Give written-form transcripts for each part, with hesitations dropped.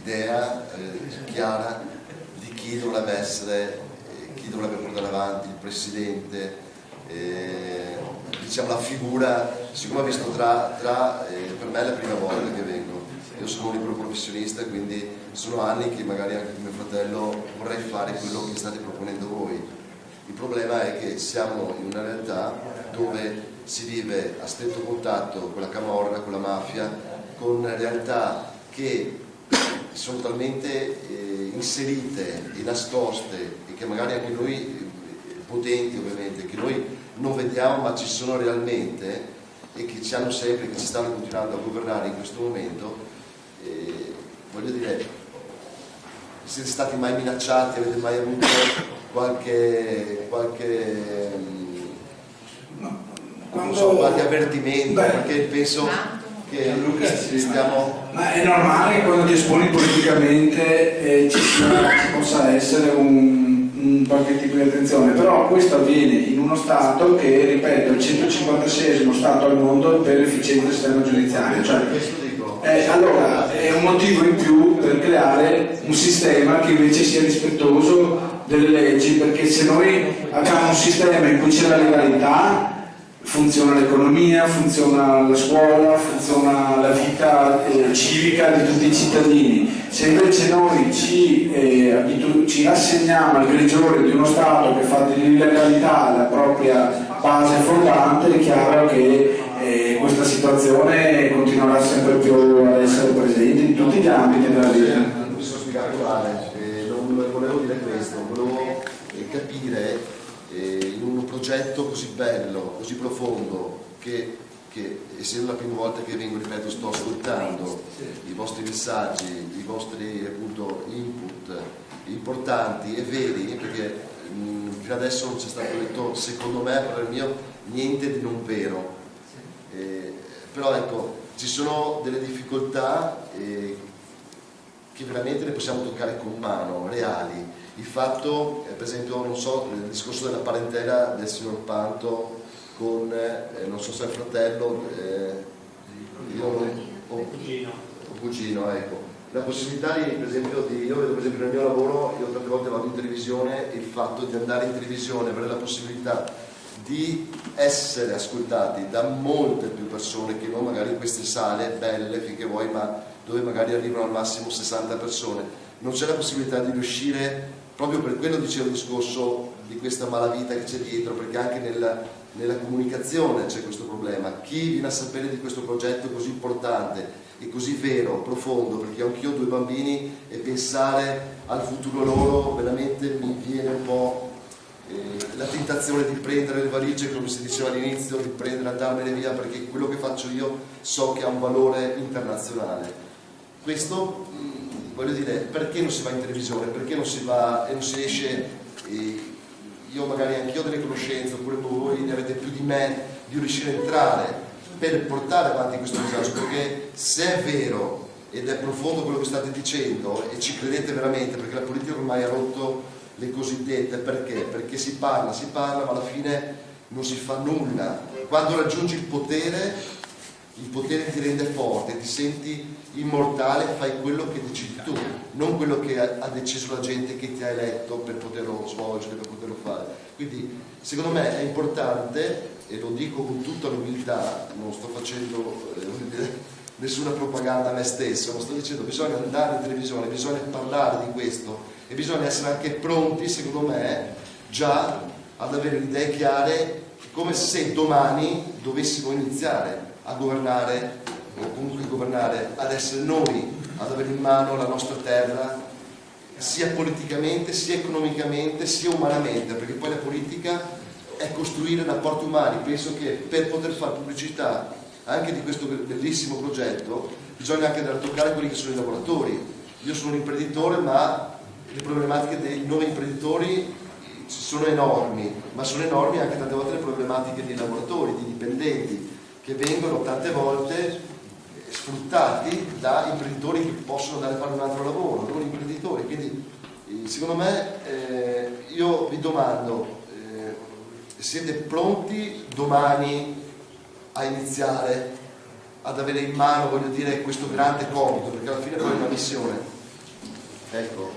idea chiara di chi dovrebbe essere, chi dovrebbe portare avanti il presidente, diciamo la figura. Siccome ho visto per me è la prima volta che vengo, io sono un libero professionista, quindi sono anni che magari anche come fratello vorrei fare quello che state proponendo voi. Il problema è che siamo in una realtà dove si vive a stretto contatto con la camorra, con la mafia, con realtà che sono talmente inserite e nascoste, e che magari anche noi potenti ovviamente, che noi non vediamo ma ci sono realmente, e che ci hanno sempre, che ci stanno continuando a governare in questo momento. Voglio dire, siete stati mai minacciati? Avete mai avuto qualche avvertimento? Perché penso che stiamo... Ma è normale che quando ti esponi politicamente ci possa essere un qualche tipo di attenzione, però questo avviene in uno Stato che, ripeto, è il 156esimo Stato al mondo per efficienza del sistema giudiziario, cioè, allora è un motivo in più per creare un sistema che invece sia rispettoso delle leggi, perché se noi abbiamo un sistema in cui c'è la legalità, funziona l'economia, funziona la scuola, funziona la vita civica di tutti i cittadini. Se invece noi ci rassegniamo al grigiore di uno Stato che fa dell'illegalità la propria base fondante, è chiaro che questa situazione continuerà sempre più ad essere presente in tutti gli ambiti della vita. Non mi sono spiegato male, non volevo dire questo, volevo capire in un progetto così bello, così profondo, che essendo la prima volta che vengo, ripeto, sto ascoltando i vostri messaggi, i vostri appunto input importanti e veri, perché fino adesso non c'è stato detto, secondo me, per il mio, niente di non vero. Però ecco, ci sono delle difficoltà che veramente le possiamo toccare con mano, reali. Il fatto, per esempio, non so, il discorso della parentela del signor Panto con, non so se è fratello o cugino, ecco. La possibilità di, per esempio, io vedo per esempio nel mio lavoro, io tante volte vado in televisione, il fatto di andare in televisione, avere la possibilità di essere ascoltati da molte più persone che non magari in queste sale belle finché vuoi, ma dove magari arrivano al massimo 60 persone, non c'è la possibilità di riuscire, proprio per quello dicevo il discorso di questa malavita che c'è dietro, perché anche nella comunicazione c'è questo problema. Chi viene a sapere di questo progetto così importante e così vero, profondo, perché anch'io ho 2 bambini e pensare al futuro loro veramente mi viene un po' la tentazione di prendere le valigie, come si diceva all'inizio, di prendere, andarmene via, perché quello che faccio io so che ha un valore internazionale. Questo, voglio dire, perché non si va in televisione, perché non si va e non si esce, io magari anch'io ho delle conoscenze, oppure voi ne avete più di me, di riuscire a entrare per portare avanti questo messaggio, perché se è vero ed è profondo quello che state dicendo e ci credete veramente, perché la politica ormai ha rotto le cosiddette, perché si parla, ma alla fine non si fa nulla. Quando raggiungi il potere ti rende forte, ti senti immortale, fai quello che decidi tu, non quello che ha deciso la gente che ti ha eletto per poterlo svolgere, per poterlo fare. Quindi secondo me è importante, e lo dico con tutta l'umiltà, non sto facendo nessuna propaganda a me stesso, ma sto dicendo bisogna andare in televisione, bisogna parlare di questo e bisogna essere anche pronti, secondo me, già ad avere le idee chiare, come se domani dovessimo iniziare a governare, o comunque governare, ad essere noi, ad avere in mano la nostra terra, sia politicamente, sia economicamente, sia umanamente, perché poi la politica è costruire rapporti umani. Penso che per poter fare pubblicità anche di questo bellissimo progetto bisogna anche andare a toccare quelli che sono i lavoratori. Io sono un imprenditore, ma le problematiche dei non imprenditori sono enormi, ma sono enormi anche tante volte le problematiche dei lavoratori, dei dipendenti, che vengono tante volte sfruttati da imprenditori che possono andare a fare un altro lavoro, non imprenditori. Quindi secondo me io vi domando, siete pronti domani a iniziare ad avere in mano, voglio dire, questo grande compito, perché alla fine poi è una missione, Ecco,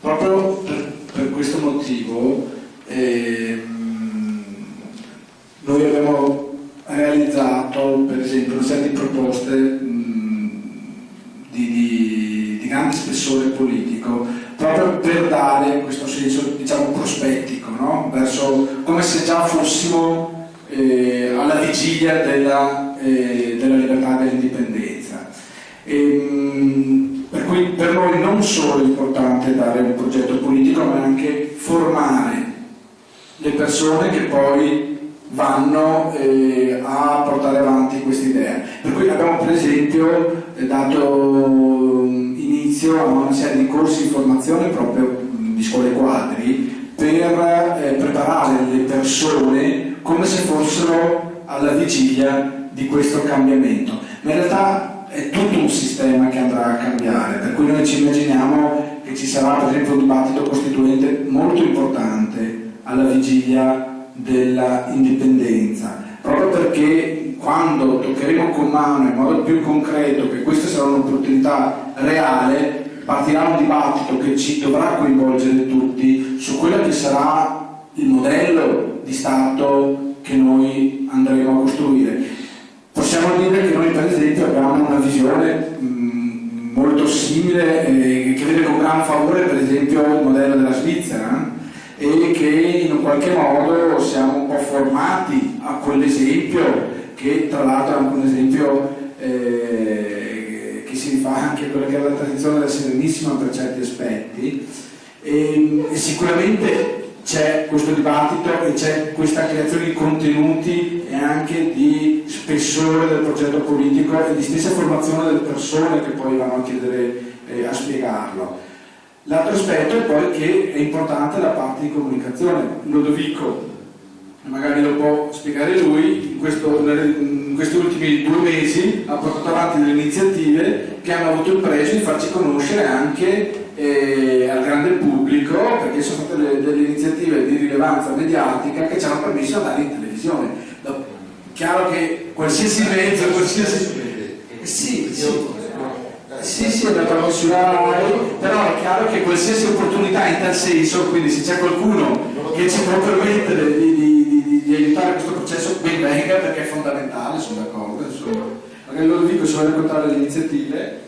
proprio per questo motivo noi abbiamo realizzato per esempio una serie di proposte di grande spessore politico, proprio per dare questo senso, diciamo, prospettico, no? Verso, come se già fossimo alla vigilia della libertà e dell'indipendenza. Per cui per noi non solo è importante dare un progetto politico, ma anche formare le persone che poi vanno a portare avanti questa idea. Per cui abbiamo per esempio dato inizio a una serie di corsi di formazione proprio di scuole quadri per preparare le persone come se fossero alla vigilia di questo cambiamento. Ma in realtà è tutto un sistema che andrà a cambiare, per cui noi ci immaginiamo che ci sarà per esempio un dibattito costituente molto importante alla vigilia della indipendenza, proprio perché quando toccheremo con mano in modo più concreto che questa sarà un'opportunità reale, partirà un dibattito che ci dovrà coinvolgere tutti su quello che sarà il modello di Stato che noi andremo a costruire. Possiamo dire che noi per esempio abbiamo una visione molto simile che vede con gran favore per esempio il modello della Svizzera, e che in un qualche modo siamo un po' formati a quell'esempio, che tra l'altro è anche un esempio che si rifà anche a quella che è la tradizione della Serenissima per certi aspetti, e sicuramente c'è questo dibattito e c'è questa creazione di contenuti e anche di spessore del progetto politico e di stessa formazione delle persone che poi vanno a chiedere a spiegarlo. L'altro aspetto è poi che è importante la parte di comunicazione. Lodovico magari lo può spiegare lui, in questi ultimi 2 mesi ha portato avanti delle iniziative che hanno avuto il pregio di farci conoscere anche al grande pubblico, perché sono state delle iniziative di rilevanza mediatica che ci hanno permesso di andare in televisione. Chiaro che qualsiasi mezzo, sì, è andato sulla RAI, però è chiaro che qualsiasi opportunità in tal senso, quindi se c'è qualcuno che ci può permettere di aiutare questo processo, ben venga, perché è fondamentale, sono d'accordo, insomma. Magari lo dico, se vuoi raccontare le iniziative.